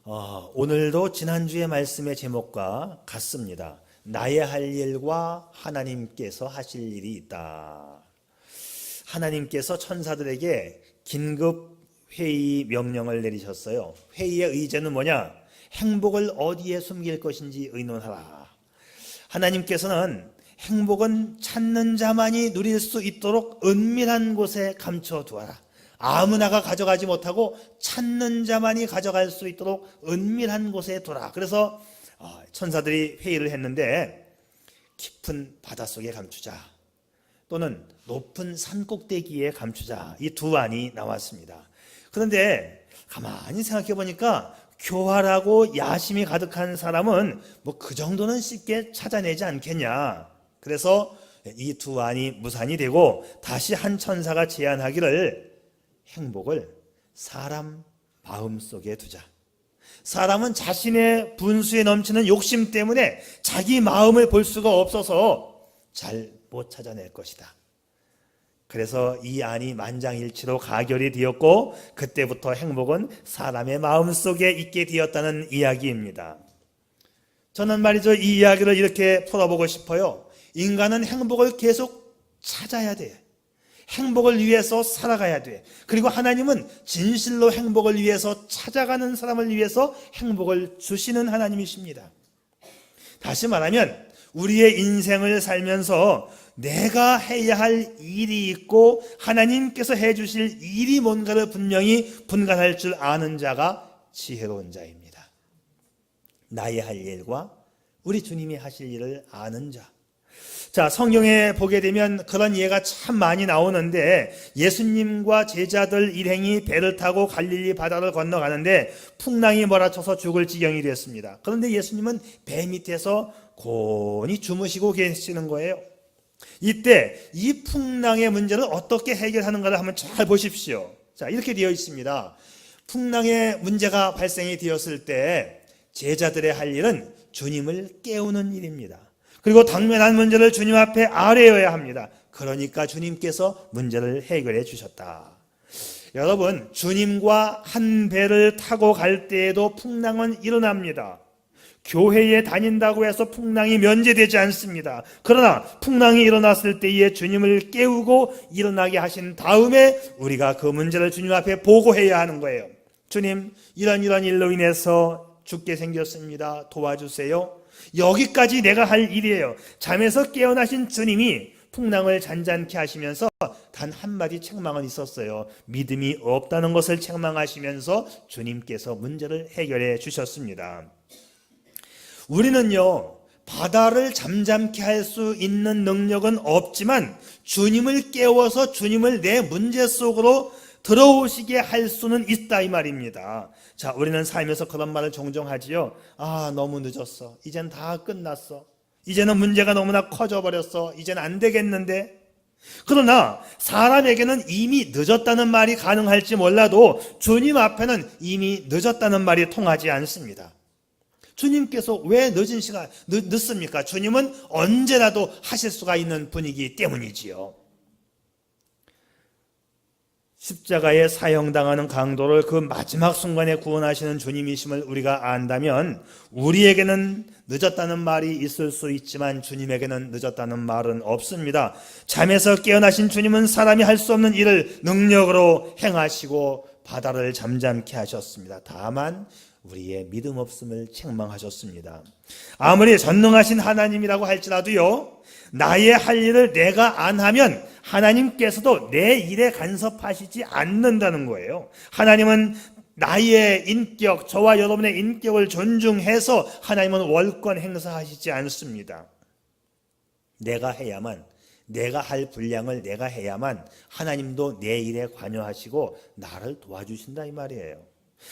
오늘도 지난주의 말씀의 제목과 같습니다. 나의 할 일과 하나님께서 하실 일이 있다. 하나님께서 천사들에게 긴급 회의 명령을 내리셨어요. 회의의 의제는 뭐냐? 행복을 어디에 숨길 것인지 의논하라. 하나님께서는 행복은 찾는 자만이 누릴 수 있도록 은밀한 곳에 감춰두어라. 아무나가 가져가지 못하고 찾는 자만이 가져갈 수 있도록 은밀한 곳에 두라. 그래서 천사들이 회의를 했는데 깊은 바닷속에 감추자 또는 높은 산 꼭대기에 감추자, 이 두 안이 나왔습니다. 그런데 가만히 생각해 보니까 교활하고 야심이 가득한 사람은 그 정도는 쉽게 찾아내지 않겠냐. 그래서 이 두 안이 무산이 되고 다시 한 천사가 제안하기를 행복을 사람 마음속에 두자. 사람은 자신의 분수에 넘치는 욕심 때문에 자기 마음을 볼 수가 없어서 잘 못 찾아낼 것이다. 그래서 이 안이 만장일치로 가결이 되었고 그때부터 행복은 사람의 마음속에 있게 되었다는 이야기입니다. 저는 말이죠, 이 이야기를 이렇게 풀어보고 싶어요. 인간은 행복을 계속 찾아야 돼. 행복을 위해서 살아가야 돼. 그리고 하나님은 진실로 행복을 위해서 찾아가는 사람을 위해서 행복을 주시는 하나님이십니다. 다시 말하면 우리의 인생을 살면서 내가 해야 할 일이 있고 하나님께서 해주실 일이 뭔가를 분명히 분간할 줄 아는 자가 지혜로운 자입니다. 나의 할 일과 우리 주님이 하실 일을 아는 자. 자, 성경에 보게 되면 그런 예가 참 많이 나오는데 예수님과 제자들 일행이 배를 타고 갈릴리 바다를 건너가는데 풍랑이 몰아쳐서 죽을 지경이 됐습니다. 그런데 예수님은 배 밑에서 곤히 주무시고 계시는 거예요. 이때 이 풍랑의 문제를 어떻게 해결하는가를 한번 잘 보십시오. 자, 이렇게 되어 있습니다. 풍랑의 문제가 발생이 되었을 때 제자들의 할 일은 주님을 깨우는 일입니다. 그리고 당면한 문제를 주님 앞에 아뢰어야 합니다. 그러니까 주님께서 문제를 해결해 주셨다. 여러분, 주님과 한 배를 타고 갈 때에도 풍랑은 일어납니다. 교회에 다닌다고 해서 풍랑이 면제되지 않습니다. 그러나 풍랑이 일어났을 때에 주님을 깨우고 일어나게 하신 다음에 우리가 그 문제를 주님 앞에 보고해야 하는 거예요. 주님, 이런 일로 인해서 죽게 생겼습니다. 도와주세요. 여기까지 내가 할 일이에요. 잠에서 깨어나신 주님이 풍랑을 잔잔케 하시면서 단 한마디 책망은 있었어요. 믿음이 없다는 것을 책망하시면서 주님께서 문제를 해결해 주셨습니다. 우리는요, 바다를 잠잠케 할 수 있는 능력은 없지만 주님을 깨워서 주님을 내 문제 속으로 들어오시게 할 수는 있다, 이 말입니다. 자, 우리는 살면서 그런 말을 종종 하지요. 너무 늦었어. 이젠 다 끝났어. 이제는 문제가 너무나 커져버렸어. 이젠 안 되겠는데. 그러나 사람에게는 이미 늦었다는 말이 가능할지 몰라도 주님 앞에는 이미 늦었다는 말이 통하지 않습니다. 주님께서 왜 늦습니까? 주님은 언제라도 하실 수가 있는 분이기 때문이지요. 십자가에 사형당하는 강도를 그 마지막 순간에 구원하시는 주님이심을 우리가 안다면 우리에게는 늦었다는 말이 있을 수 있지만 주님에게는 늦었다는 말은 없습니다. 잠에서 깨어나신 주님은 사람이 할 수 없는 일을 능력으로 행하시고 바다를 잠잠케 하셨습니다. 다만 우리의 믿음 없음을 책망하셨습니다. 아무리 전능하신 하나님이라고 할지라도요, 나의 할 일을 내가 안 하면 하나님께서도 내 일에 간섭하시지 않는다는 거예요. 하나님은 나의 인격, 저와 여러분의 인격을 존중해서 하나님은 월권 행사하시지 않습니다. 내가 해야만, 내가 할 분량을 내가 해야만 하나님도 내 일에 관여하시고 나를 도와주신다, 이 말이에요.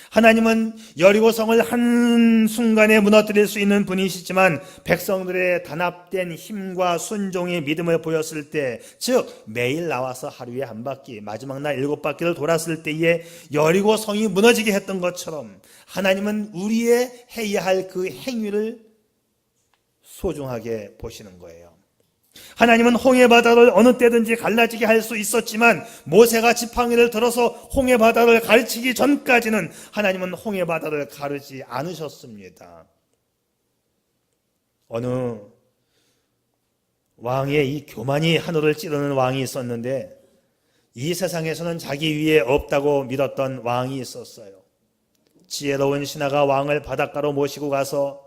하나님은 여리고성을 한순간에 무너뜨릴 수 있는 분이시지만 백성들의 단합된 힘과 순종의 믿음을 보였을 때, 즉 매일 나와서 하루에 한 바퀴, 마지막 날 7바퀴를 돌았을 때에 여리고성이 무너지게 했던 것처럼 하나님은 우리의 해야 할 그 행위를 소중하게 보시는 거예요. 하나님은 홍해바다를 어느 때든지 갈라지게 할 수 있었지만 모세가 지팡이를 들어서 홍해바다를 가르치기 전까지는 하나님은 홍해바다를 가르지 않으셨습니다. 어느 왕의 이 교만이 하늘을 찌르는 왕이 있었는데 이 세상에서는 자기 위에 없다고 믿었던 왕이 있었어요. 지혜로운 신하가 왕을 바닷가로 모시고 가서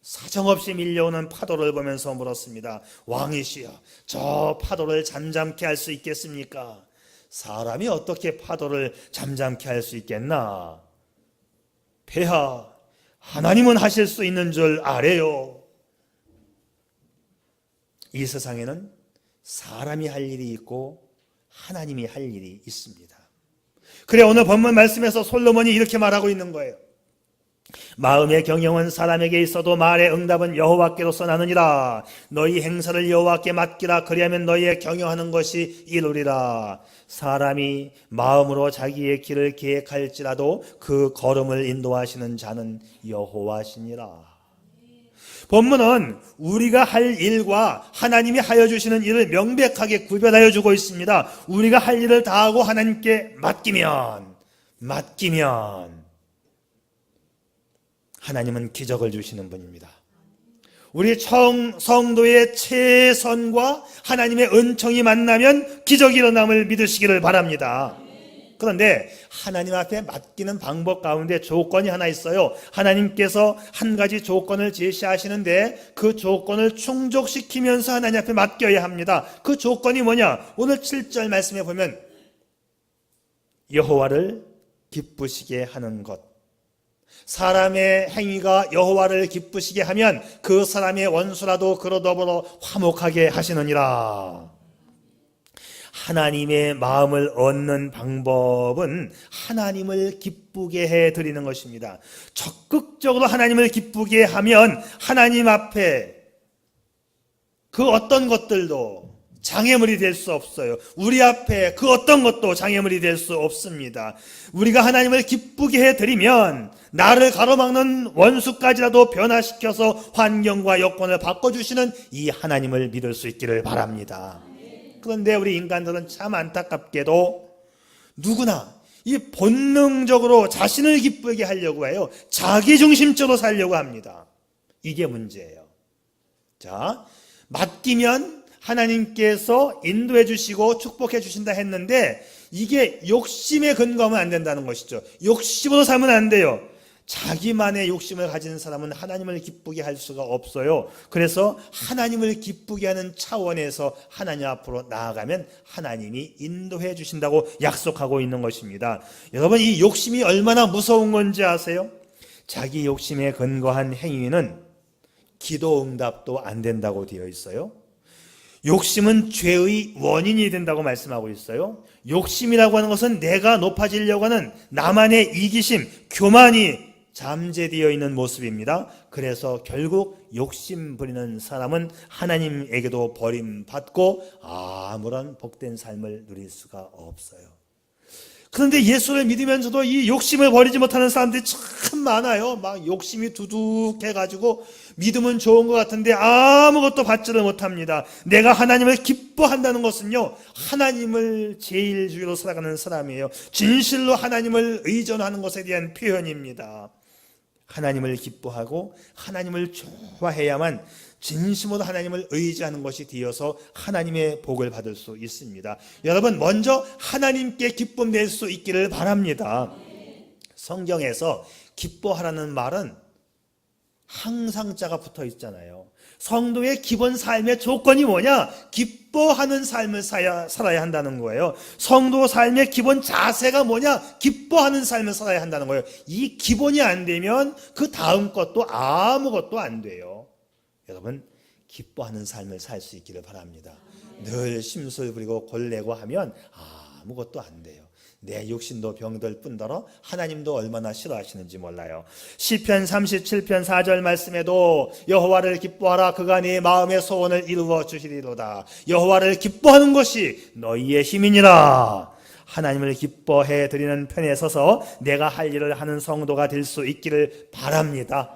사정없이 밀려오는 파도를 보면서 물었습니다. 왕이시여, 저 파도를 잠잠케 할 수 있겠습니까? 사람이 어떻게 파도를 잠잠케 할 수 있겠나? 폐하, 하나님은 하실 수 있는 줄 아래요. 이 세상에는 사람이 할 일이 있고 하나님이 할 일이 있습니다. 그래, 오늘 본문 말씀에서 솔로몬이 이렇게 말하고 있는 거예요. 마음의 경영은 사람에게 있어도 말의 응답은 여호와께로서 나느니라. 너희 행사를 여호와께 맡기라. 그리하면 너희의 경영하는 것이 이루리라. 사람이 마음으로 자기의 길을 계획할지라도 그 걸음을 인도하시는 자는 여호와시니라. 본문은 우리가 할 일과 하나님이 하여 주시는 일을 명백하게 구별하여 주고 있습니다. 우리가 할 일을 다하고 하나님께 맡기면 하나님은 기적을 주시는 분입니다. 우리 성도의 최선과 하나님의 은총이 만나면 기적이 일어남을 믿으시기를 바랍니다. 그런데 하나님 앞에 맡기는 방법 가운데 조건이 하나 있어요. 하나님께서 한 가지 조건을 제시하시는데 그 조건을 충족시키면서 하나님 앞에 맡겨야 합니다. 그 조건이 뭐냐? 오늘 7절 말씀에 보면 여호와를 기쁘시게 하는 것. 사람의 행위가 여호와를 기쁘시게 하면 그 사람의 원수라도 그로 더불어 화목하게 하시느니라. 하나님의 마음을 얻는 방법은 하나님을 기쁘게 해드리는 것입니다. 적극적으로 하나님을 기쁘게 하면 하나님 앞에 그 어떤 것들도 장애물이 될 수 없어요. 우리 앞에 그 어떤 것도 장애물이 될 수 없습니다. 우리가 하나님을 기쁘게 해드리면 나를 가로막는 원수까지라도 변화시켜서 환경과 여건을 바꿔주시는 이 하나님을 믿을 수 있기를 바랍니다. 그런데 우리 인간들은 참 안타깝게도 누구나 이 본능적으로 자신을 기쁘게 하려고 해요. 자기중심적으로 살려고 합니다. 이게 문제예요. 자, 맡기면 하나님께서 인도해 주시고 축복해 주신다 했는데 이게 욕심에 근거하면 안 된다는 것이죠. 욕심으로 살면 안 돼요. 자기만의 욕심을 가진 사람은 하나님을 기쁘게 할 수가 없어요. 그래서 하나님을 기쁘게 하는 차원에서 하나님 앞으로 나아가면 하나님이 인도해 주신다고 약속하고 있는 것입니다. 여러분, 이 욕심이 얼마나 무서운 건지 아세요? 자기 욕심에 근거한 행위는 기도 응답도 안 된다고 되어 있어요. 욕심은 죄의 원인이 된다고 말씀하고 있어요. 욕심이라고 하는 것은 내가 높아지려고 하는 나만의 이기심, 교만이 잠재되어 있는 모습입니다. 그래서 결국 욕심 부리는 사람은 하나님에게도 버림받고 아무런 복된 삶을 누릴 수가 없어요. 그런데 예수를 믿으면서도 이 욕심을 버리지 못하는 사람들이 참 많아요. 막 욕심이 두둑해가지고 믿으면 좋은 것 같은데 아무것도 받지를 못합니다. 내가 하나님을 기뻐한다는 것은요, 하나님을 제일 주로 살아가는 사람이에요. 진실로 하나님을 의존하는 것에 대한 표현입니다. 하나님을 기뻐하고 하나님을 좋아해야만 진심으로 하나님을 의지하는 것이 되어서 하나님의 복을 받을 수 있습니다. 여러분, 먼저 하나님께 기쁨 낼 수 있기를 바랍니다. 성경에서 기뻐하라는 말은 항상자가 붙어 있잖아요. 성도의 기본 삶의 조건이 뭐냐? 기뻐하는 삶을 살아야 한다는 거예요. 성도 삶의 기본 자세가 뭐냐? 기뻐하는 삶을 살아야 한다는 거예요. 이 기본이 안 되면 그 다음 것도 아무것도 안 돼요. 여러분, 기뻐하는 삶을 살 수 있기를 바랍니다. 늘 심술 부리고 골내고 하면 아무것도 안 돼요. 내 육신도 병들 뿐더러 하나님도 얼마나 싫어하시는지 몰라요. 시편 37편 4절 말씀에도 여호와를 기뻐하라. 그가 네 마음의 소원을 이루어 주시리로다. 여호와를 기뻐하는 것이 너희의 힘이니라. 하나님을 기뻐해 드리는 편에 서서 내가 할 일을 하는 성도가 될 수 있기를 바랍니다.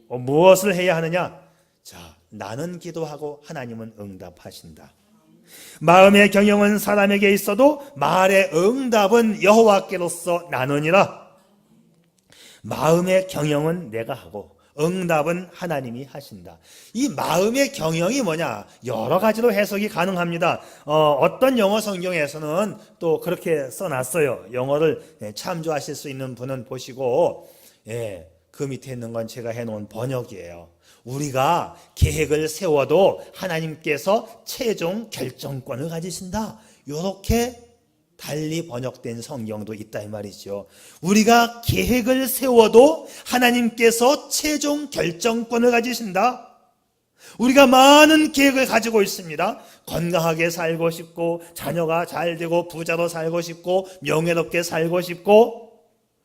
무엇을 해야 하느냐? 자, 나는 기도하고 하나님은 응답하신다. 마음의 경영은 사람에게 있어도 말의 응답은 여호와께로서 나느니라. 마음의 경영은 내가 하고 응답은 하나님이 하신다. 이 마음의 경영이 뭐냐? 여러 가지로 해석이 가능합니다. 어떤 영어 성경에서는 또 그렇게 써놨어요. 영어를 참조하실 수 있는 분은 보시고, 그 밑에 있는 건 제가 해놓은 번역이에요. 우리가 계획을 세워도 하나님께서 최종 결정권을 가지신다. 이렇게 달리 번역된 성경도 있다 이 말이죠. 우리가 계획을 세워도 하나님께서 최종 결정권을 가지신다. 우리가 많은 계획을 가지고 있습니다. 건강하게 살고 싶고, 자녀가 잘 되고, 부자로 살고 싶고, 명예롭게 살고 싶고,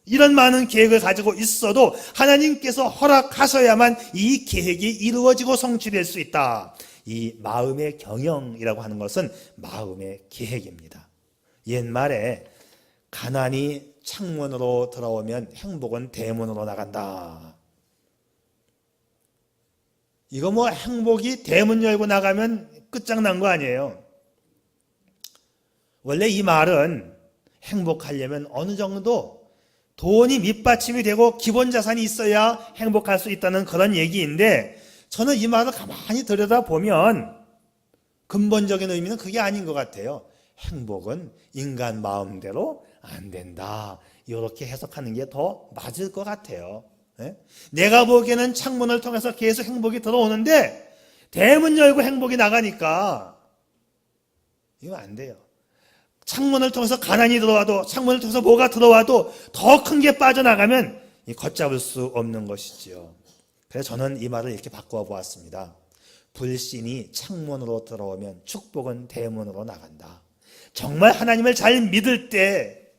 이런 많은 계획을 가지고 있어도 하나님께서 허락하셔야만 이 계획이 이루어지고 성취될 수 있다. 이 마음의 경영이라고 하는 것은 마음의 계획입니다. 옛말에 가난이 창문으로 들어오면 행복은 대문으로 나간다. 이거 뭐 행복이 대문 열고 나가면 끝장난 거 아니에요. 원래 이 말은 행복하려면 어느 정도 돈이 밑받침이 되고 기본 자산이 있어야 행복할 수 있다는 그런 얘기인데, 저는 이 말을 가만히 들여다보면 근본적인 의미는 그게 아닌 것 같아요. 행복은 인간 마음대로 안 된다. 이렇게 해석하는 게 더 맞을 것 같아요. 내가 보기에는 창문을 통해서 계속 행복이 들어오는데 대문 열고 행복이 나가니까 이거 안 돼요. 창문을 통해서 가난이 들어와도, 창문을 통해서 뭐가 들어와도 더 큰 게 빠져나가면 걷잡을 수 없는 것이지요. 그래서 저는 이 말을 이렇게 바꾸어 보았습니다. 불신이 창문으로 들어오면 축복은 대문으로 나간다. 정말 하나님을 잘 믿을 때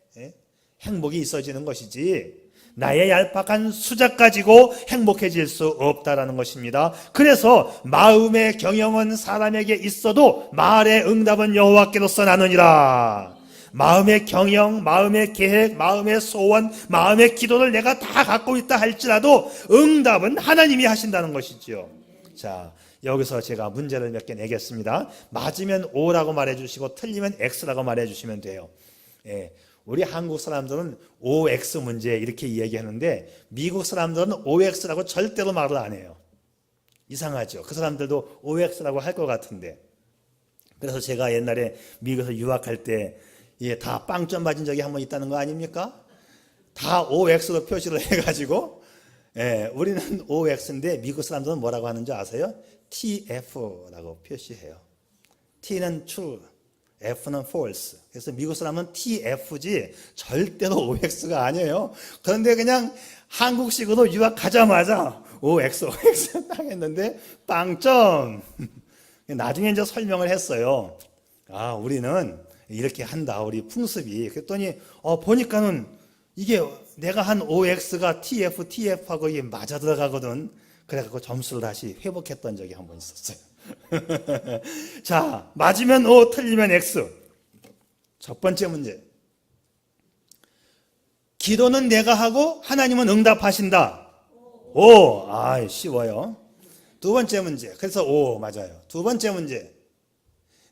행복이 있어지는 것이지, 나의 얄팍한 수작 가지고 행복해질 수 없다라는 것입니다. 그래서 마음의 경영은 사람에게 있어도 말의 응답은 여호와께로서 나느니라. 마음의 경영, 마음의 계획, 마음의 소원, 마음의 기도를 내가 다 갖고 있다 할지라도 응답은 하나님이 하신다는 것이죠. 자, 여기서 제가 문제를 몇 개 내겠습니다. 맞으면 O라고 말해주시고 틀리면 X라고 말해주시면 돼요. 우리 한국 사람들은 OX 문제 이렇게 이야기하는데, 미국 사람들은 OX라고 절대로 말을 안 해요. 이상하죠. 그 사람들도 OX라고 할 것 같은데. 그래서 제가 옛날에 미국에서 유학할 때 다 빵점 맞은 적이 한 번 있다는 거 아닙니까? 다 OX로 표시를 해가지고, 우리는 OX인데 미국 사람들은 뭐라고 하는지 아세요? TF라고 표시해요. T는 true, F는 false. 그래서 미국 사람은 TF지 절대로 OX가 아니에요. 그런데 그냥 한국식으로 유학 가자마자 OX 딱 했는데 빵점. 나중에 이제 설명을 했어요. 아, 우리는 이렇게 한다, 우리 풍습이. 그랬더니 보니까는 이게 내가 한 OX가 TF하고 이게 맞아 들어가거든. 그래갖고 점수를 다시 회복했던 적이 한 번 있었어요. 자, 맞으면 O, 틀리면 X. 첫 번째 문제. 기도는 내가 하고 하나님은 응답하신다. O. 쉬워요. 두 번째 문제. 그래서 O 맞아요. 두 번째 문제.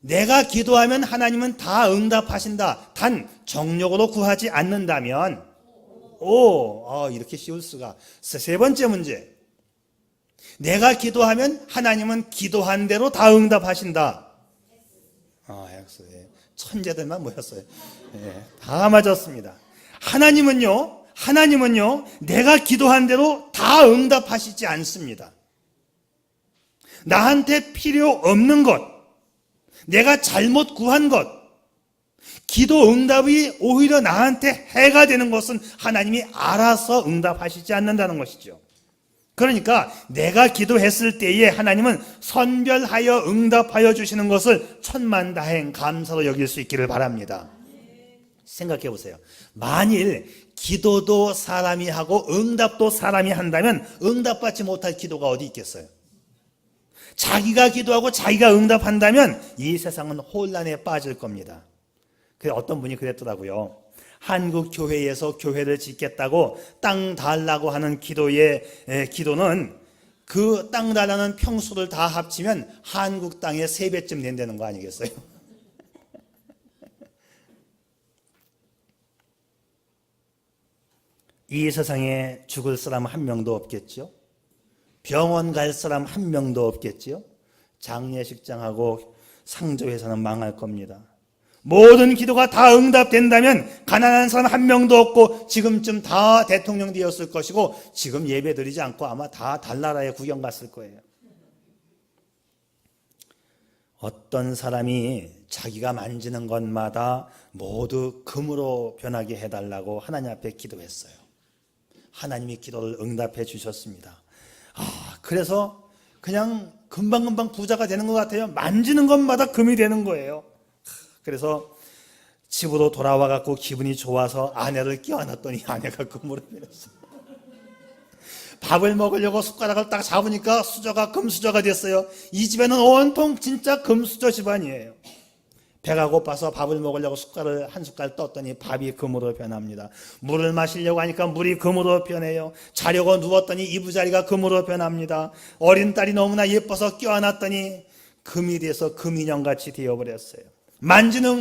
내가 기도하면 하나님은 다 응답하신다. 단 정욕으로 구하지 않는다면 O. 이렇게 쉬울 수가. 세 번째 문제. 내가 기도하면 하나님은 기도한 대로 다 응답하신다. X. 천재들만 모였어요. 다 맞았습니다. 하나님은요, 내가 기도한 대로 다 응답하시지 않습니다. 나한테 필요 없는 것, 내가 잘못 구한 것, 기도 응답이 오히려 나한테 해가 되는 것은 하나님이 알아서 응답하시지 않는다는 것이죠. 그러니까 내가 기도했을 때에 하나님은 선별하여 응답하여 주시는 것을 천만다행 감사로 여길 수 있기를 바랍니다. 생각해 보세요. 만일 기도도 사람이 하고 응답도 사람이 한다면 응답받지 못할 기도가 어디 있겠어요? 자기가 기도하고 자기가 응답한다면 이 세상은 혼란에 빠질 겁니다. 그래서 어떤 분이 그랬더라고요. 한국 교회에서 교회를 짓겠다고 땅 달라고 하는 기도는 그 땅 달라는 평수를 다 합치면 한국 땅의 3배쯤 된다는 거 아니겠어요? 이 세상에 죽을 사람 한 명도 없겠죠? 병원 갈 사람 한 명도 없겠죠? 장례식장하고 상조회사는 망할 겁니다. 모든 기도가 다 응답된다면 가난한 사람 한 명도 없고 지금쯤 다 대통령 되었을 것이고 지금 예배 드리지 않고 아마 다 달나라에 구경 갔을 거예요. 어떤 사람이 자기가 만지는 것마다 모두 금으로 변하게 해달라고 하나님 앞에 기도했어요. 하나님이 기도를 응답해 주셨습니다. 그래서 그냥 금방금방 부자가 되는 것 같아요. 만지는 것마다 금이 되는 거예요. 그래서 집으로 돌아와 갖고 기분이 좋아서 아내를 껴안았더니 아내가 금으로 변했어요. 밥을 먹으려고 숟가락을 딱 잡으니까 수저가 금수저가 됐어요. 이 집에는 온통 진짜 금수저 집안이에요. 배가 고파서 밥을 먹으려고 숟갈을 한 숟갈 떴더니 밥이 금으로 변합니다. 물을 마시려고 하니까 물이 금으로 변해요. 자려고 누웠더니 이부자리가 금으로 변합니다. 어린 딸이 너무나 예뻐서 껴안았더니 금이 돼서 금인형같이 되어버렸어요. 만지는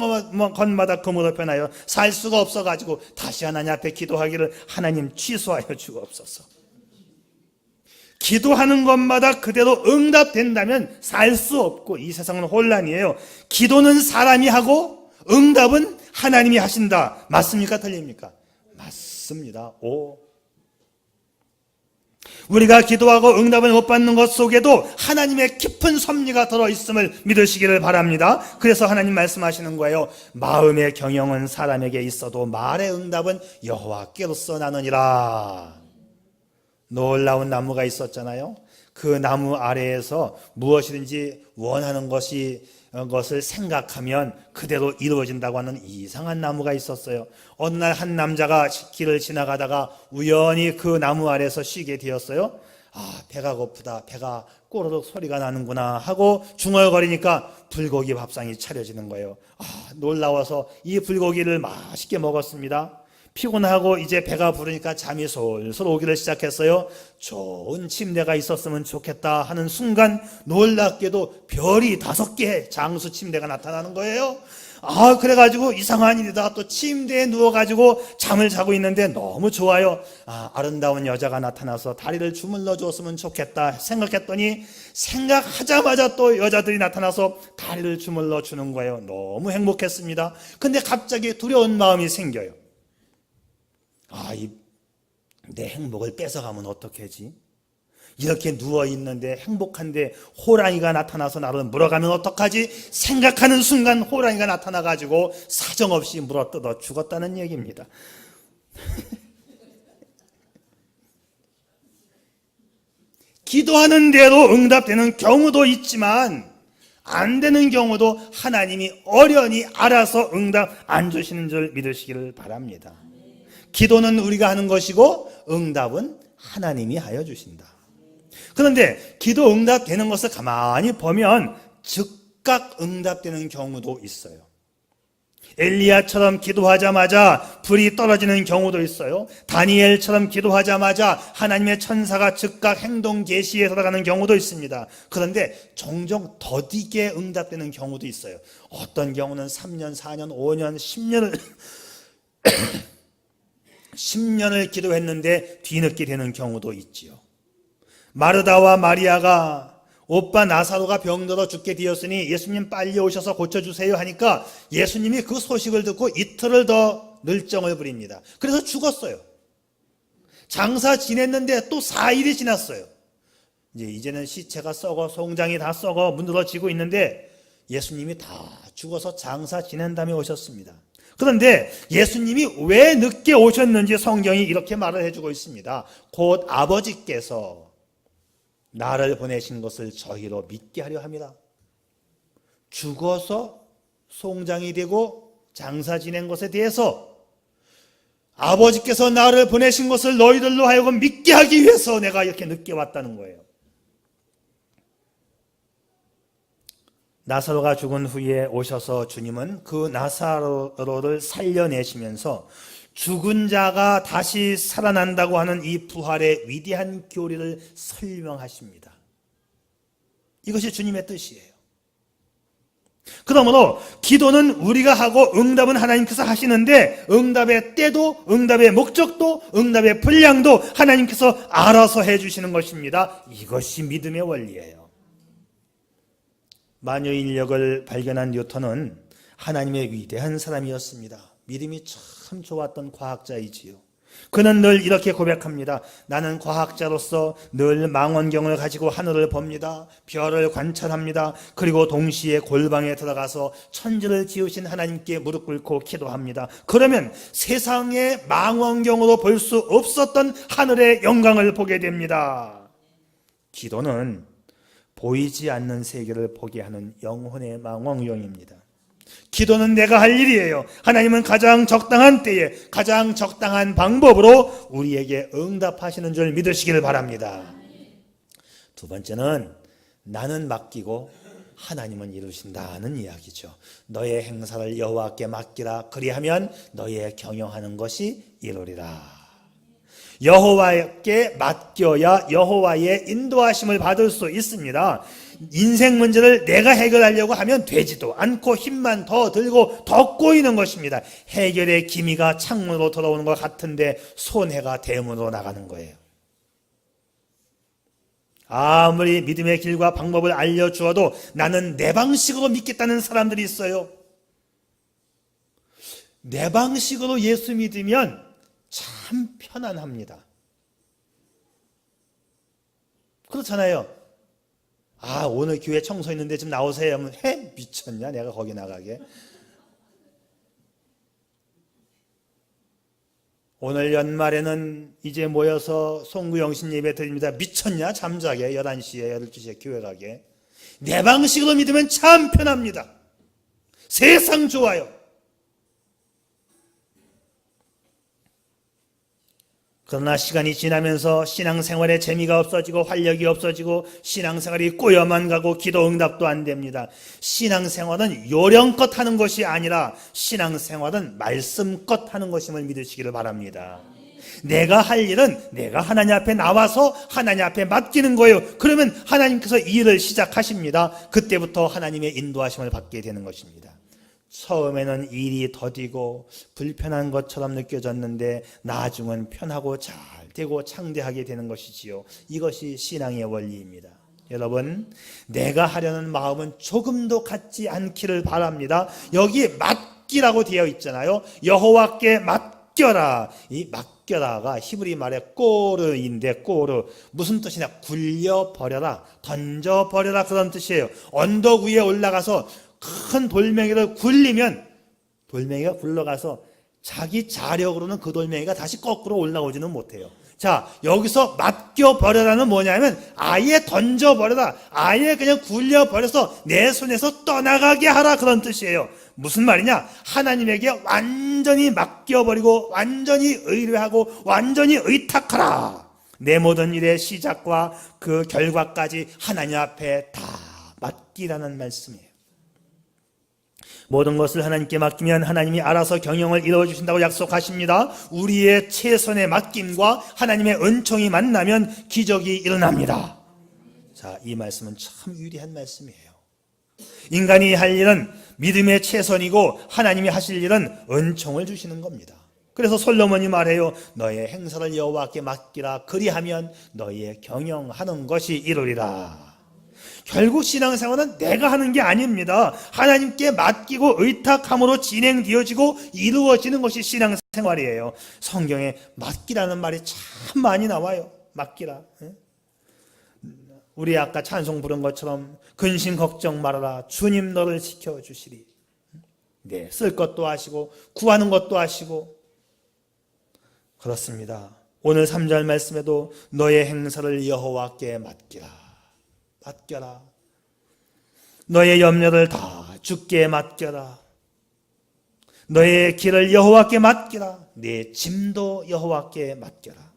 것마다 금으로 변하여 살 수가 없어가지고 다시 하나님 앞에 기도하기를 하나님 취소하여 주옵소서. 기도하는 것마다 그대로 응답된다면 살 수 없고 이 세상은 혼란이에요. 기도는 사람이 하고 응답은 하나님이 하신다. 맞습니까? 틀립니까? 맞습니다. 우리가 기도하고 응답을 못 받는 것 속에도 하나님의 깊은 섭리가 들어있음을 믿으시기를 바랍니다. 그래서 하나님 말씀하시는 거예요. 마음의 경영은 사람에게 있어도 말의 응답은 여호와께로서 나느니라. 놀라운 나무가 있었잖아요. 그 나무 아래에서 무엇이든지 원하는 것을 생각하면 그대로 이루어진다고 하는 이상한 나무가 있었어요. 어느 날 한 남자가 길을 지나가다가 우연히 그 나무 아래에서 쉬게 되었어요. 배가 고프다, 배가 꼬르륵 소리가 나는구나 하고 중얼거리니까 불고기 밥상이 차려지는 거예요. 놀라워서 이 불고기를 맛있게 먹었습니다. 피곤하고 이제 배가 부르니까 잠이 솔솔 오기를 시작했어요. 좋은 침대가 있었으면 좋겠다 하는 순간 놀랍게도 별이 5개 장수 침대가 나타나는 거예요. 그래가지고 이상한 일이다. 또 침대에 누워가지고 잠을 자고 있는데 너무 좋아요. 아름다운 여자가 나타나서 다리를 주물러 줬으면 좋겠다 생각했더니 생각하자마자 또 여자들이 나타나서 다리를 주물러 주는 거예요. 너무 행복했습니다. 근데 갑자기 두려운 마음이 생겨요. 내 행복을 뺏어가면 어떡하지? 이렇게 누워있는데 행복한데 호랑이가 나타나서 나를 물어가면 어떡하지? 생각하는 순간 호랑이가 나타나가지고 사정없이 물어뜯어 죽었다는 얘기입니다. 기도하는 대로 응답되는 경우도 있지만 안 되는 경우도 하나님이 어련히 알아서 응답 안 주시는 줄 믿으시기를 바랍니다. 기도는 우리가 하는 것이고 응답은 하나님이 하여 주신다. 그런데 기도 응답되는 것을 가만히 보면 즉각 응답되는 경우도 있어요. 엘리야처럼 기도하자마자 불이 떨어지는 경우도 있어요. 다니엘처럼 기도하자마자 하나님의 천사가 즉각 행동 계시에 들어가는 경우도 있습니다. 그런데 종종 더디게 응답되는 경우도 있어요. 어떤 경우는 3년, 4년, 5년, 10년을 기도했는데 뒤늦게 되는 경우도 있지요. 마르다와 마리아가 오빠 나사로가 병들어 죽게 되었으니 예수님 빨리 오셔서 고쳐주세요 하니까 예수님이 그 소식을 듣고 이틀을 더 늘정을 부립니다. 그래서 죽었어요. 장사 지냈는데 또 4일이 지났어요. 이제는 시체가 썩어 송장이 다 썩어 문드러지고 있는데 예수님이 다 죽어서 장사 지낸 다음에 오셨습니다. 그런데 예수님이 왜 늦게 오셨는지 성경이 이렇게 말을 해주고 있습니다. 곧 아버지께서 나를 보내신 것을 저희로 믿게 하려 합니다. 죽어서 송장이 되고 장사 지낸 것에 대해서 아버지께서 나를 보내신 것을 너희들로 하여금 믿게 하기 위해서 내가 이렇게 늦게 왔다는 거예요. 나사로가 죽은 후에 오셔서 주님은 그 나사로를 살려내시면서 죽은 자가 다시 살아난다고 하는 이 부활의 위대한 교리를 설명하십니다. 이것이 주님의 뜻이에요. 그러므로 기도는 우리가 하고 응답은 하나님께서 하시는데 응답의 때도 응답의 목적도 응답의 분량도 하나님께서 알아서 해주시는 것입니다. 이것이 믿음의 원리예요. 만유 인력을 발견한 뉴턴은 하나님의 위대한 사람이었습니다. 믿음이 참 좋았던 과학자이지요. 그는 늘 이렇게 고백합니다. 나는 과학자로서 늘 망원경을 가지고 하늘을 봅니다. 별을 관찰합니다. 그리고 동시에 골방에 들어가서 천지를 지으신 하나님께 무릎 꿇고 기도합니다. 그러면 세상의 망원경으로 볼 수 없었던 하늘의 영광을 보게 됩니다. 기도는 보이지 않는 세계를 보게 하는 영혼의 망원경입니다. 기도는 내가 할 일이에요. 하나님은 가장 적당한 때에 가장 적당한 방법으로 우리에게 응답하시는 줄 믿으시기를 바랍니다. 두 번째는 나는 맡기고 하나님은 이루신다는 이야기죠. 너의 행사를 여호와께 맡기라. 그리하면 너의 경영하는 것이 이루리라. 여호와께 맡겨야 여호와의 인도하심을 받을 수 있습니다. 인생 문제를 내가 해결하려고 하면 되지도 않고 힘만 더 들고 더 꼬이는 것입니다. 해결의 기미가 창문으로 들어오는 것 같은데 손해가 대문으로 나가는 거예요. 아무리 믿음의 길과 방법을 알려주어도 나는 내 방식으로 믿겠다는 사람들이 있어요. 내 방식으로 예수 믿으면 참 편안합니다. 그렇잖아요. 오늘 교회 청소 있는데 좀 나오세요 하면 미쳤냐 내가 거기 나가게. 오늘 연말에는 이제 모여서 송구영신 예배 드립니다. 미쳤냐 잠자게 11시에 12시에 교회 가게. 내 방식으로 믿으면 참 편합니다. 세상 좋아요. 그러나 시간이 지나면서 신앙생활에 재미가 없어지고 활력이 없어지고 신앙생활이 꼬여만 가고 기도 응답도 안 됩니다. 신앙생활은 요령껏 하는 것이 아니라 신앙생활은 말씀껏 하는 것임을 믿으시기를 바랍니다. 내가 할 일은 내가 하나님 앞에 나와서 하나님 앞에 맡기는 거예요. 그러면 하나님께서 이 일을 시작하십니다. 그때부터 하나님의 인도하심을 받게 되는 것입니다. 처음에는 일이 더디고 불편한 것처럼 느껴졌는데 나중은 편하고 잘 되고 창대하게 되는 것이지요. 이것이 신앙의 원리입니다. 여러분, 내가 하려는 마음은 조금도 갖지 않기를 바랍니다. 여기 맡기라고 되어 있잖아요. 여호와께 맡겨라. 이 맡겨라가 히브리 말의 꼬르인데 꼬르 무슨 뜻이냐? 굴려버려라, 던져버려라 그런 뜻이에요. 언덕 위에 올라가서 큰 돌멩이를 굴리면 돌멩이가 굴러가서 자기 자력으로는 그 돌멩이가 다시 거꾸로 올라오지는 못해요. 자, 여기서 맡겨버려라는 뭐냐면 아예 던져버려라, 아예 그냥 굴려버려서 내 손에서 떠나가게 하라 그런 뜻이에요. 무슨 말이냐? 하나님에게 완전히 맡겨버리고 완전히 의뢰하고 완전히 의탁하라. 내 모든 일의 시작과 그 결과까지 하나님 앞에 다 맡기라는 말씀이에요. 모든 것을 하나님께 맡기면 하나님이 알아서 경영을 이루어주신다고 약속하십니다. 우리의 최선의 맡김과 하나님의 은총이 만나면 기적이 일어납니다. 자, 이 말씀은 참 위대한 말씀이에요. 인간이 할 일은 믿음의 최선이고 하나님이 하실 일은 은총을 주시는 겁니다. 그래서 솔로몬이 말해요. 너의 행사를 여호와께 맡기라. 그리하면 너의 경영하는 것이 이루리라. 결국 신앙생활은 내가 하는 게 아닙니다. 하나님께 맡기고 의탁함으로 진행되어지고 이루어지는 것이 신앙생활이에요. 성경에 맡기라는 말이 참 많이 나와요. 맡기라. 우리 아까 찬송 부른 것처럼 근심 걱정 말아라. 주님 너를 지켜주시리. 네, 쓸 것도 하시고 구하는 것도 하시고 그렇습니다. 오늘 3절 말씀에도 너의 행사를 여호와께 맡기라. 맡겨라. 너의 염려를 다 주께 맡겨라. 너의 길을 여호와께 맡기라. 네 짐도 여호와께 맡겨라.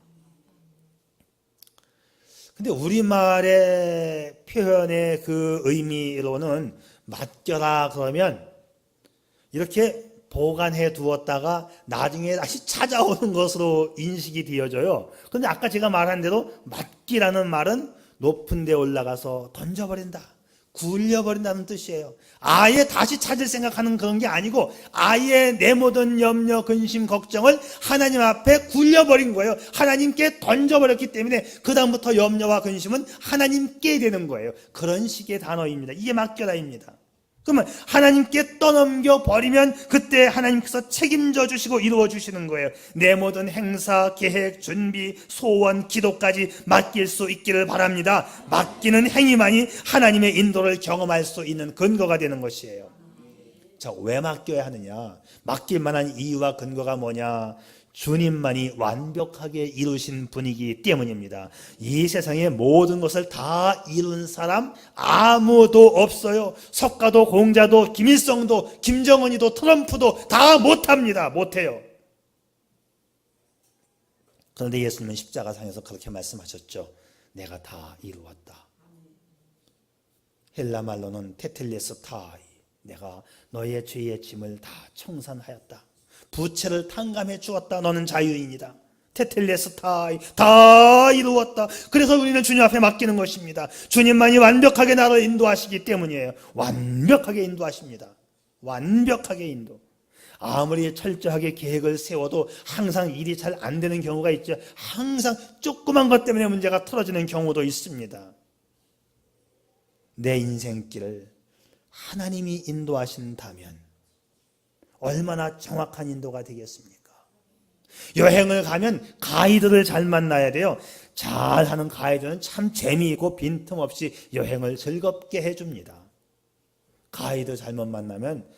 근데 우리말의 표현의 그 의미로는 맡겨라 그러면 이렇게 보관해 두었다가 나중에 다시 찾아오는 것으로 인식이 되어져요. 그런데 아까 제가 말한 대로 맡기라는 말은 높은 데 올라가서 던져버린다, 굴려버린다는 뜻이에요. 아예 다시 찾을 생각하는 그런 게 아니고 아예 내 모든 염려, 근심, 걱정을 하나님 앞에 굴려버린 거예요. 하나님께 던져버렸기 때문에 그 다음부터 염려와 근심은 하나님께 되는 거예요. 그런 식의 단어입니다. 이게 맡겨라입니다. 그러면 하나님께 떠넘겨 버리면 그때 하나님께서 책임져 주시고 이루어 주시는 거예요. 내 모든 행사, 계획, 준비, 소원, 기도까지 맡길 수 있기를 바랍니다. 맡기는 행위만이 하나님의 인도를 경험할 수 있는 근거가 되는 것이에요. 자, 왜 맡겨야 하느냐? 맡길 만한 이유와 근거가 뭐냐? 주님만이 완벽하게 이루신 분이기 때문입니다. 이 세상의 모든 것을 다 이룬 사람 아무도 없어요. 석가도, 공자도, 김일성도, 김정은이도, 트럼프도 다 못합니다. 못해요. 그런데 예수님은 십자가상에서 그렇게 말씀하셨죠. 내가 다 이루었다. 헬라 말로는 테텔레스타이, 내가 너의 죄의 짐을 다 청산하였다. 부채를 탕감해 주었다. 너는 자유인이다. 테텔레스타이, 다 이루었다. 그래서 우리는 주님 앞에 맡기는 것입니다. 주님만이 완벽하게 나를 인도하시기 때문이에요. 완벽하게 인도하십니다. 완벽하게 인도. 아무리 철저하게 계획을 세워도 항상 일이 잘 안 되는 경우가 있죠. 항상 조그만 것 때문에 문제가 터지는 경우도 있습니다. 내 인생길을 하나님이 인도하신다면 얼마나 정확한 인도가 되겠습니까? 여행을 가면 가이드를 잘 만나야 돼요. 잘하는 가이드는 참 재미있고 빈틈없이 여행을 즐겁게 해줍니다. 가이드 잘못 만나면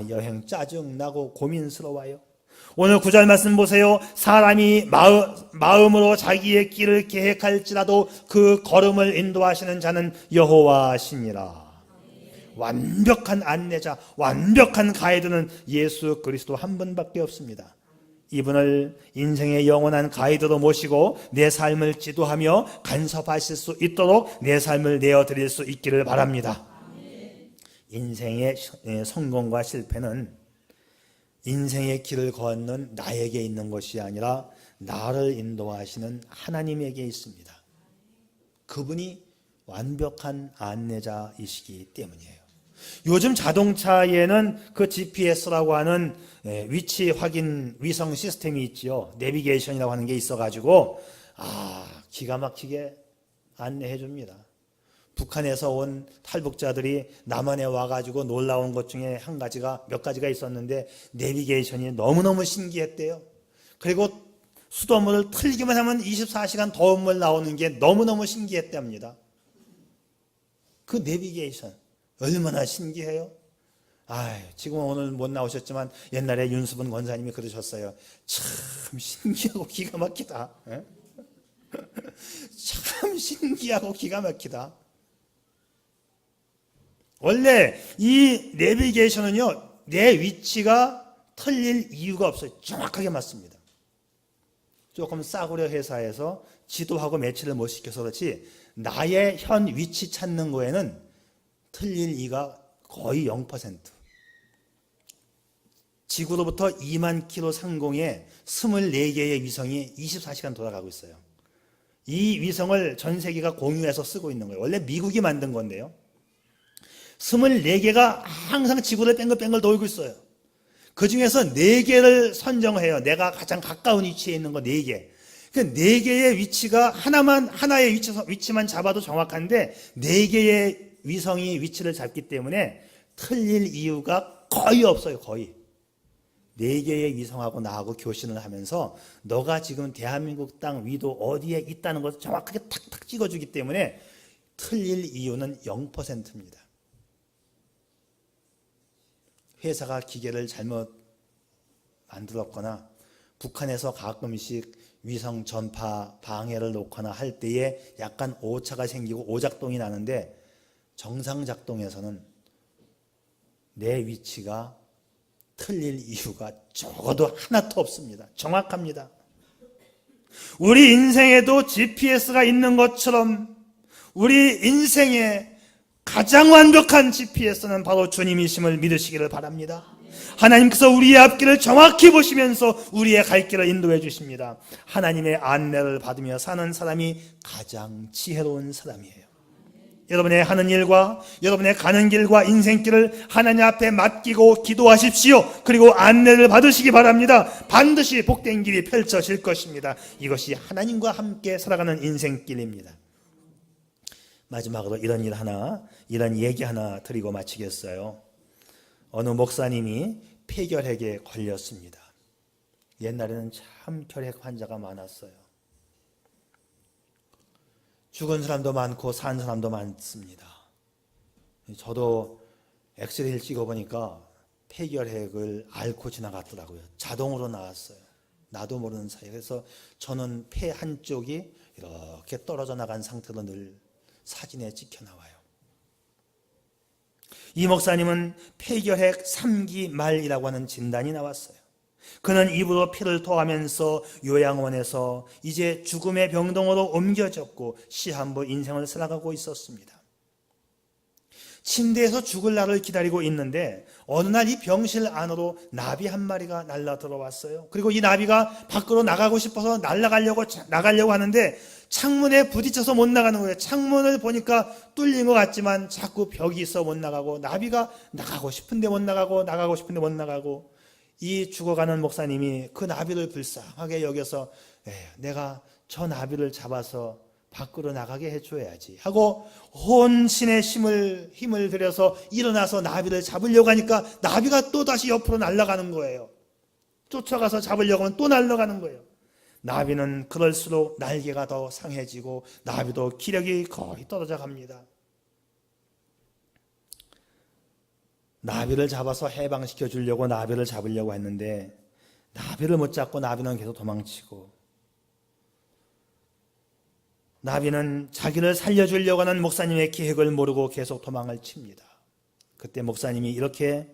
여행 짜증나고 고민스러워요. 오늘 9절 말씀 보세요. 사람이 마음으로 자기의 길을 계획할지라도 그 걸음을 인도하시는 자는 여호와시니라. 완벽한 안내자, 완벽한 가이드는 예수 그리스도 한 분밖에 없습니다. 이분을 인생의 영원한 가이드로 모시고 내 삶을 지도하며 간섭하실 수 있도록 내 삶을 내어드릴 수 있기를 바랍니다. 인생의 성공과 실패는 인생의 길을 걷는 나에게 있는 것이 아니라 나를 인도하시는 하나님에게 있습니다. 그분이 완벽한 안내자이시기 때문이에요. 요즘 자동차에는 그 GPS라고 하는 위치 확인 위성 시스템이 있지요. 내비게이션이라고 하는 게 있어가지고 기가 막히게 안내해 줍니다. 북한에서 온 탈북자들이 남한에 와가지고 놀라운 것 중에 몇 가지가 있었는데 내비게이션이 너무너무 신기했대요. 그리고 수돗물을 틀기만 하면 24시간 더운 물 나오는 게 너무너무 신기했답니다. 그 내비게이션 얼마나 신기해요? 지금 오늘 못 나오셨지만 옛날에 윤수분 권사님이 그러셨어요. 참 신기하고 기가 막히다. 참 신기하고 기가 막히다. 원래 이 내비게이션은요, 내 위치가 틀릴 이유가 없어요. 정확하게 맞습니다. 조금 싸구려 회사에서 지도하고 매치를 못 시켜서 그렇지 나의 현 위치 찾는 거에는 틀릴 이가 거의 0%. 지구로부터 2만 킬로 상공에 24개의 위성이 24시간 돌아가고 있어요. 이 위성을 전 세계가 공유해서 쓰고 있는 거예요. 원래 미국이 만든 건데요. 24개가 항상 지구를 뺑글뺑글 돌고 있어요. 그 중에서 4개를 선정해요. 내가 가장 가까운 위치에 있는 거 4개. 그 4개의 위치가 하나의 위치만 잡아도 정확한데 4개의 위성이 위치를 잡기 때문에 틀릴 이유가 거의 없어요. 거의. 4개의 위성하고 나하고 교신을 하면서 너가 지금 대한민국 땅 위도 어디에 있다는 것을 정확하게 탁탁 찍어주기 때문에 틀릴 이유는 0%입니다. 회사가 기계를 잘못 만들었거나 북한에서 가끔씩 위성 전파 방해를 놓거나 할 때에 약간 오차가 생기고 오작동이 나는데 정상 작동에서는 내 위치가 틀릴 이유가 적어도 하나도 없습니다. 정확합니다. 우리 인생에도 GPS가 있는 것처럼 우리 인생에 가장 완벽한 GPS는 바로 주님이심을 믿으시기를 바랍니다. 하나님께서 우리의 앞길을 정확히 보시면서 우리의 갈 길을 인도해 주십니다. 하나님의 안내를 받으며 사는 사람이 가장 지혜로운 사람이에요. 여러분의 하는 일과 여러분의 가는 길과 인생길을 하나님 앞에 맡기고 기도하십시오. 그리고 안내를 받으시기 바랍니다. 반드시 복된 길이 펼쳐질 것입니다. 이것이 하나님과 함께 살아가는 인생길입니다. 마지막으로 이런 얘기 하나 드리고 마치겠어요. 어느 목사님이 폐결핵에 걸렸습니다. 옛날에는 참 결핵 환자가 많았어요. 죽은 사람도 많고 산 사람도 많습니다. 저도 엑스레이를 찍어보니까 폐결핵을 앓고 지나갔더라고요. 자동으로 나왔어요. 나도 모르는 사이에. 그래서 저는 폐 한쪽이 이렇게 떨어져 나간 상태로 늘 사진에 찍혀 나와요. 이 목사님은 폐결핵 3기 말이라고 하는 진단이 나왔어요. 그는 입으로 피를 토하면서 요양원에서 이제 죽음의 병동으로 옮겨졌고 시한부 인생을 살아가고 있었습니다. 침대에서 죽을 날을 기다리고 있는데 어느 날 이 병실 안으로 나비 한 마리가 날라 들어왔어요. 그리고 이 나비가 밖으로 나가고 싶어서 나가려고 하는데 창문에 부딪혀서 못 나가는 거예요. 창문을 보니까 뚫린 것 같지만 자꾸 벽이 있어 못 나가고, 나비가 나가고 싶은데 못 나가고 이 죽어가는 목사님이 그 나비를 불쌍하게 여겨서 내가 저 나비를 잡아서 밖으로 나가게 해줘야지 하고 혼신의 힘을 들여서 일어나서 나비를 잡으려고 하니까 나비가 또 다시 옆으로 날아가는 거예요. 쫓아가서 잡으려고 하면 또 날아가는 거예요. 나비는 그럴수록 날개가 더 상해지고 나비도 기력이 거의 떨어져 갑니다. 나비를 잡아서 해방시켜 주려고 나비를 잡으려고 했는데 나비를 못 잡고 나비는 계속 도망치고, 나비는 자기를 살려주려고 하는 목사님의 계획을 모르고 계속 도망을 칩니다. 그때 목사님이 이렇게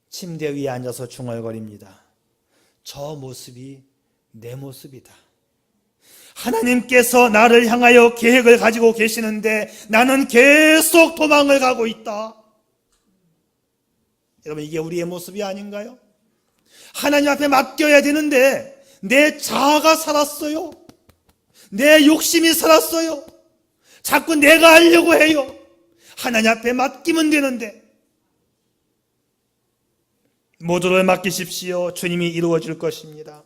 침대 위에 앉아서 중얼거립니다. 저 모습이 내 모습이다. 하나님께서 나를 향하여 계획을 가지고 계시는데 나는 계속 도망을 가고 있다. 여러분, 이게 우리의 모습이 아닌가요? 하나님 앞에 맡겨야 되는데 내 자아가 살았어요. 내 욕심이 살았어요. 자꾸 내가 하려고 해요. 하나님 앞에 맡기면 되는데. 모두를 맡기십시오. 주님이 이루어 줄 것입니다.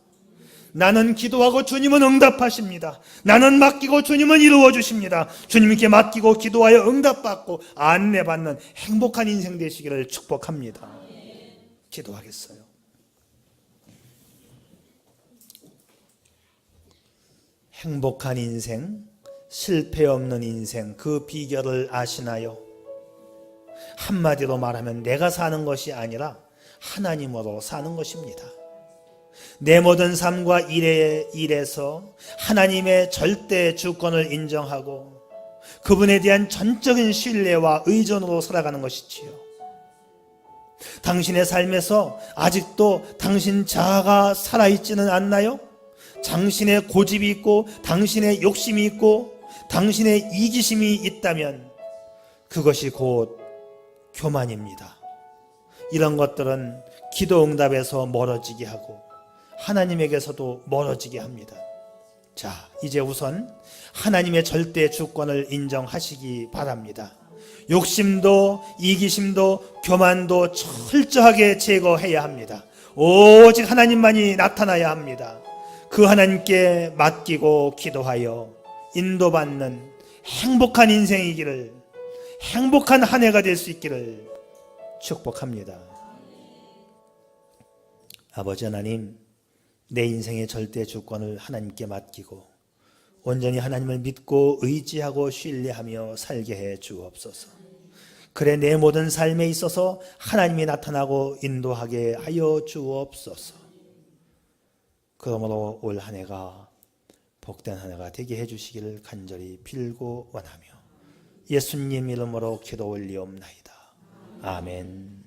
나는 기도하고 주님은 응답하십니다. 나는 맡기고 주님은 이루어 주십니다. 주님께 맡기고 기도하여 응답받고 안내받는 행복한 인생 되시기를 축복합니다. 기도하겠어요. 행복한 인생, 실패 없는 인생, 그 비결을 아시나요? 한마디로 말하면 내가 사는 것이 아니라 하나님으로 사는 것입니다. 내 모든 삶과 일에서 하나님의 절대 주권을 인정하고 그분에 대한 전적인 신뢰와 의존으로 살아가는 것이지요. 당신의 삶에서 아직도 당신 자아가 살아있지는 않나요? 당신의 고집이 있고 당신의 욕심이 있고 당신의 이기심이 있다면 그것이 곧 교만입니다. 이런 것들은 기도 응답에서 멀어지게 하고 하나님에게서도 멀어지게 합니다. 자, 이제 우선 하나님의 절대 주권을 인정하시기 바랍니다. 욕심도 이기심도 교만도 철저하게 제거해야 합니다. 오직 하나님만이 나타나야 합니다. 그 하나님께 맡기고 기도하여 인도받는 행복한 인생이기를, 행복한 한 해가 될 수 있기를 축복합니다. 아버지 하나님, 내 인생의 절대 주권을 하나님께 맡기고 온전히 하나님을 믿고 의지하고 신뢰하며 살게 해 주옵소서. 그래 내 모든 삶에 있어서 하나님이 나타나고 인도하게 하여 주옵소서. 그러므로 올 한 해가 복된 한 해가 되게 해 주시기를 간절히 빌고 원하며 예수님 이름으로 기도 올리옵나이다. 아멘.